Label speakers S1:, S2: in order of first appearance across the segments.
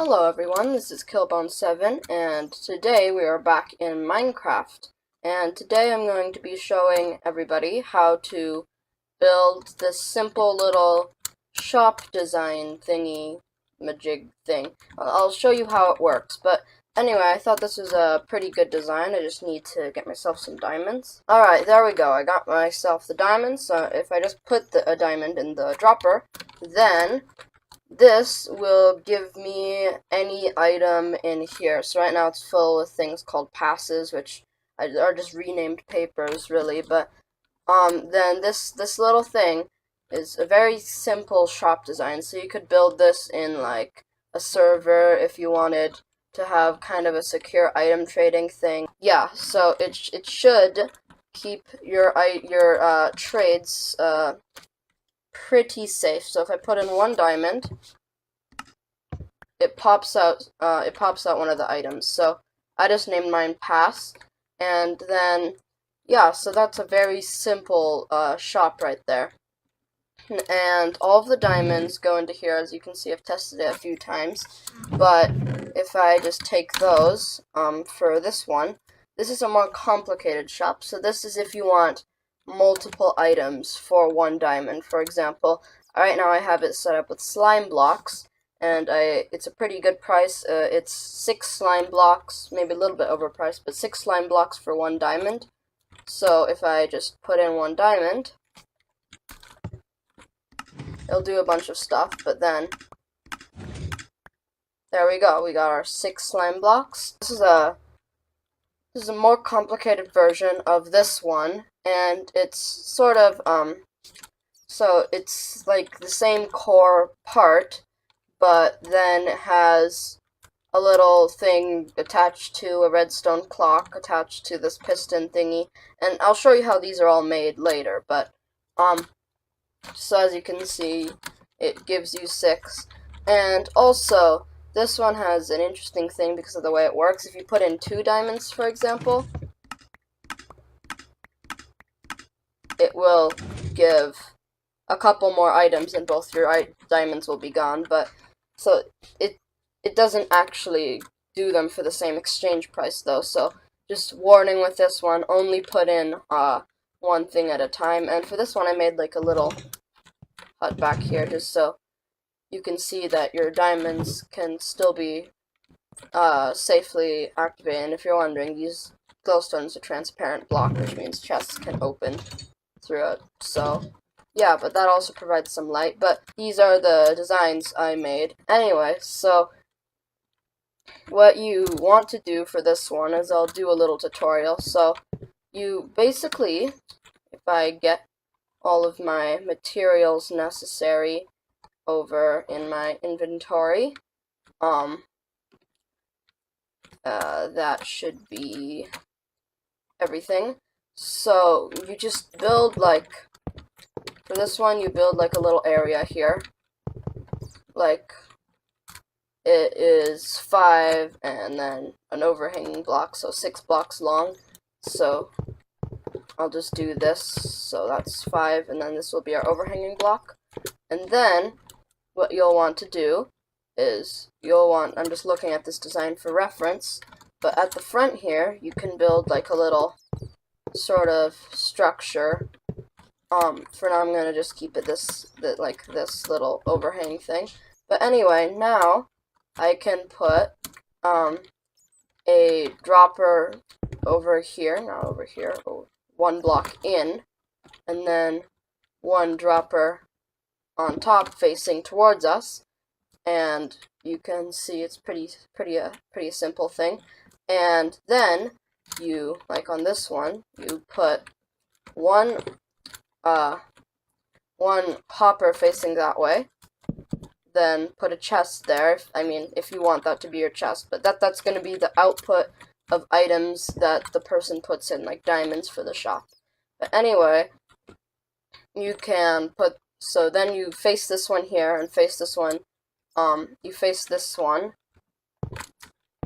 S1: Hello everyone, this is Killbone7, and today we are back in Minecraft. And today I'm going to be showing everybody how to build this simple little shop design thingy, majig thing. I'll show you how it works, but anyway, I thought this was a pretty good design. I just need to get myself some diamonds. Alright, there we go. I got myself the diamonds, so if I just put a diamond in the dropper, then this will give me any item in here. So right now it's full with things called passes, which are just renamed papers, really. But then this little thing is a very simple shop design. So you could build this in like a server if you wanted to have kind of a secure item trading thing. Yeah, so it should keep your trades pretty safe. So if I put in one diamond, it pops out one of the items. So I just named mine pass, and then yeah, so that's a very simple shop right there. And all of the diamonds go into here. As you can see, I've tested it a few times. But if I just take those for this one, this is a more complicated shop. So this is if you want multiple items for one diamond. For example, right now I have it set up with slime blocks, and it's a pretty good price. It's 6 slime blocks, maybe a little bit overpriced, but 6 slime blocks for 1 diamond. So if I just put in 1 diamond, it'll do a bunch of stuff, but then there we go. We got our 6 slime blocks. This is a more complicated version of this one, and it's sort of so it's like the same core part, but then it has a little thing attached to a redstone clock attached to this piston thingy, and I'll show you how these are all made later. But so as you can see, it gives you 6, and also this one has an interesting thing because of the way it works. If you put in 2 diamonds, for example, it will give a couple more items, and both your diamonds will be gone. But so it doesn't actually do them for the same exchange price though. So just warning with this one, only put in one thing at a time. And for this one, I made like a little hut back here just so you can see that your diamonds can still be safely activated. And if you're wondering, these glowstones are transparent block, which means chests can open through it. So yeah, but that also provides some light. But these are the designs I made. Anyway, so what you want to do for this one is I'll do a little tutorial. So you basically, if I get all of my materials necessary over in my inventory, that should be everything. So you just build like, for this one you build like a little area here, like it is 5 and then an overhanging block, so 6 blocks long. So I'll just do this, so that's 5, and then this will be our overhanging block. And then what you'll want to do is I'm just looking at this design for reference, but at the front here you can build like a little sort of structure. For now I'm gonna just keep it like this little overhang thing. But anyway, now I can put a dropper over here, not over here, 1 block in, and then 1 dropper on top facing towards us, and you can see it's pretty simple thing. And then you, like on this one, you put one hopper facing that way, then put a chest there. If you want that to be your chest, but that's going to be the output of items that the person puts in, like diamonds for the shop. But anyway, you can put, so then you face this one here and face this one. You face this one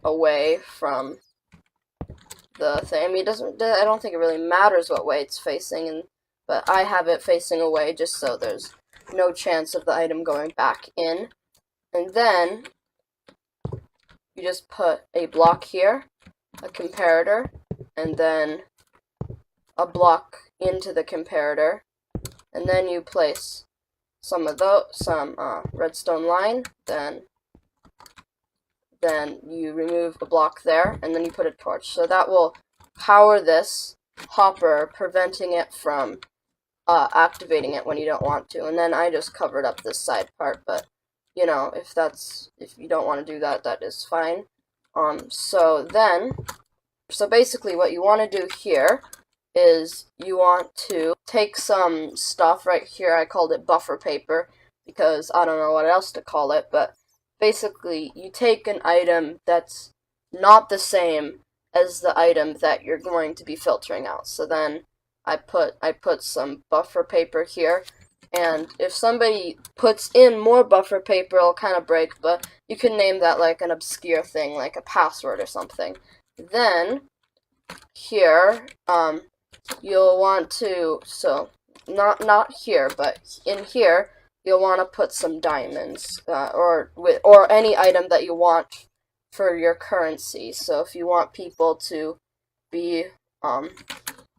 S1: away from the thing. I don't think it really matters what way it's facing, but I have it facing away just so there's no chance of the item going back in. And then you just put a block here, a comparator, and then a block into the comparator, and then you place some redstone line, then you remove the block there, and then you put a torch. So that will power this hopper, preventing it from activating it when you don't want to. And then I just covered up this side part, but you know, if you don't want to do that, that is fine. So basically what you want to do here is you want to take some stuff right here. I called it buffer paper because I don't know what else to call it, but basically you take an item that's not the same as the item that you're going to be filtering out. So then I put some buffer paper here, and if somebody puts in more buffer paper, it'll kind of break, but you can name that like an obscure thing, like a password or something. Then here, you'll want to, so not here, but in here, you'll want to put some diamonds, or any item that you want for your currency. So if you want people to be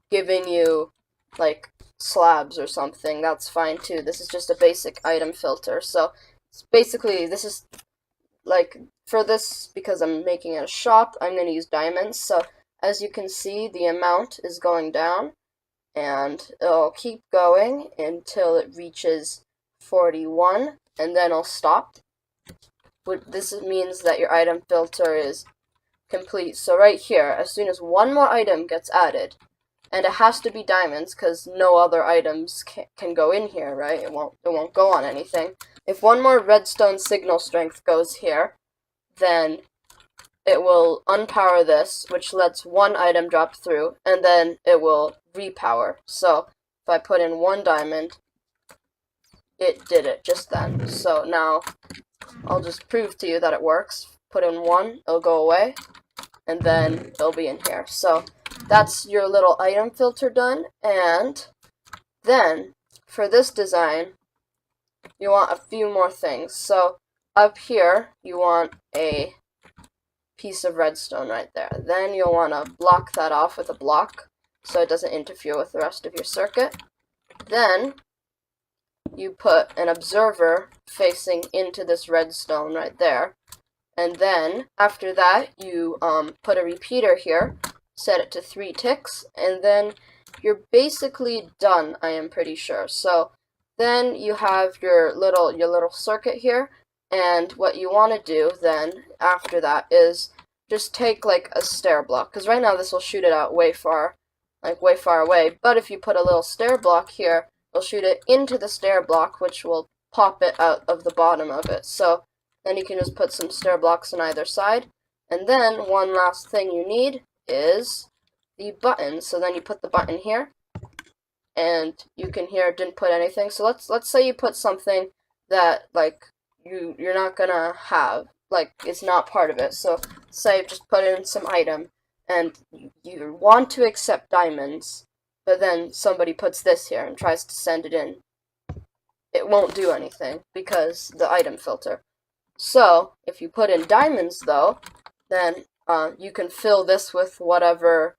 S1: giving you like slabs or something, that's fine too. This is just a basic item filter. So basically, this is like, for this, because I'm making it a shop, I'm going to use diamonds. So as you can see, the amount is going down, and it'll keep going until it reaches 41, and then it'll stop. This means that your item filter is complete. So right here, as soon as one more item gets added, and it has to be diamonds because no other items can go in here, right? It won't go on anything. If one more redstone signal strength goes here, then it will unpower this, which lets one item drop through, and then it will repower. So if I put in one diamond, it did it just then. So now I'll just prove to you that it works. Put in one, it'll go away, and then it'll be in here. So that's your little item filter done. And then for this design, you want a few more things. So up here, you want a piece of redstone right there. Then you'll want to block that off with a block so it doesn't interfere with the rest of your circuit. Then you put an observer facing into this redstone right there. And then after that, you put a repeater here, set it to 3 ticks, and then you're basically done, I am pretty sure. So then you have your little circuit here, and what you want to do then after that is just take like a stair block, because right now this will shoot it out way far away, but if you put a little stair block here, it'll shoot it into the stair block, which will pop it out of the bottom of it. So then you can just put some stair blocks on either side, and then one last thing you need is the button. So then you put the button here, and you can hear it didn't put anything. So let's say you put something that like you're not gonna have, like it's not part of it. So say just put in some item, and you want to accept diamonds, but then somebody puts this here and tries to send it in. It won't do anything because the item filter. So if you put in diamonds though, then you can fill this with whatever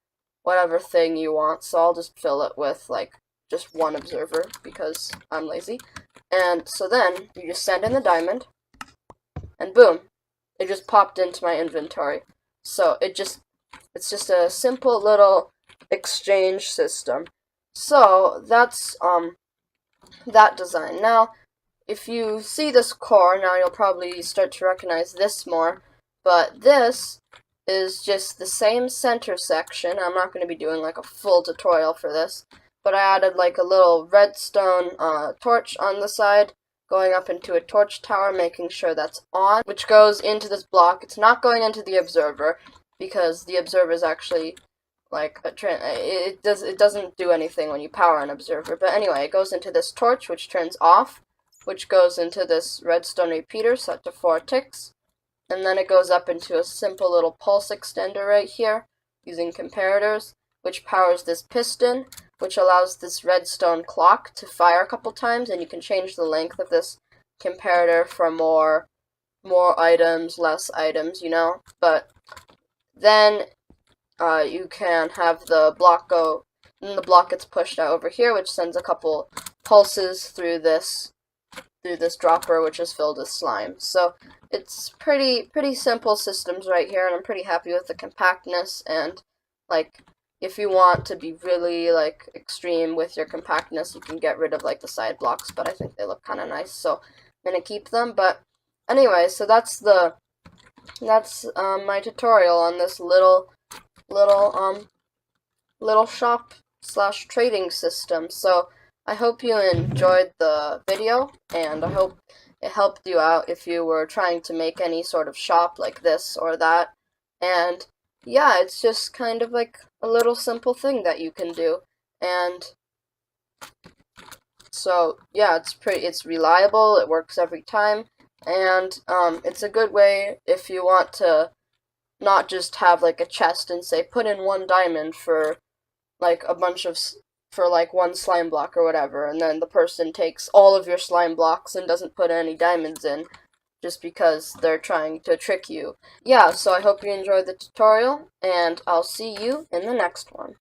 S1: thing you want. So I'll just fill it with like just one observer because I'm lazy. And so then you just send in the diamond, and boom, it just popped into my inventory. So it's just a simple little exchange system. So that's that design. Now, if you see this core, now you'll probably start to recognize this more, but this is just the same center section. I'm not going to be doing like a full tutorial for this, but I added like a little redstone torch on the side, going up into a torch tower, making sure that's on, which goes into this block. It's not going into the observer, because the observer is actually like it doesn't do anything when you power an observer. But anyway, it goes into this torch, which turns off, which goes into this redstone repeater set to 4 ticks, and then it goes up into a simple little pulse extender right here using comparators, which powers this piston, which allows this redstone clock to fire a couple times, and you can change the length of this comparator for more more items, less items, you know. But then you can have the block go, and the block gets pushed out over here, which sends a couple pulses through this dropper, which is filled with slime. So it's pretty simple systems right here, and I'm pretty happy with the compactness. And like, if you want to be really like extreme with your compactness, you can get rid of like the side blocks, but I think they look kind of nice, so I'm gonna keep them. But anyway, so that's my tutorial on this little shop slash trading system. So I hope you enjoyed the video, and I hope it helped you out if you were trying to make any sort of shop like this or that. And yeah, it's just kind of like a little simple thing that you can do. And so yeah, it's reliable, it works every time, and it's a good way if you want to not just have like a chest and say put in 1 diamond for like a bunch of for like 1 slime block or whatever, and then the person takes all of your slime blocks and doesn't put any diamonds in just because they're trying to trick you. Yeah, so I hope you enjoyed the tutorial, and I'll see you in the next one.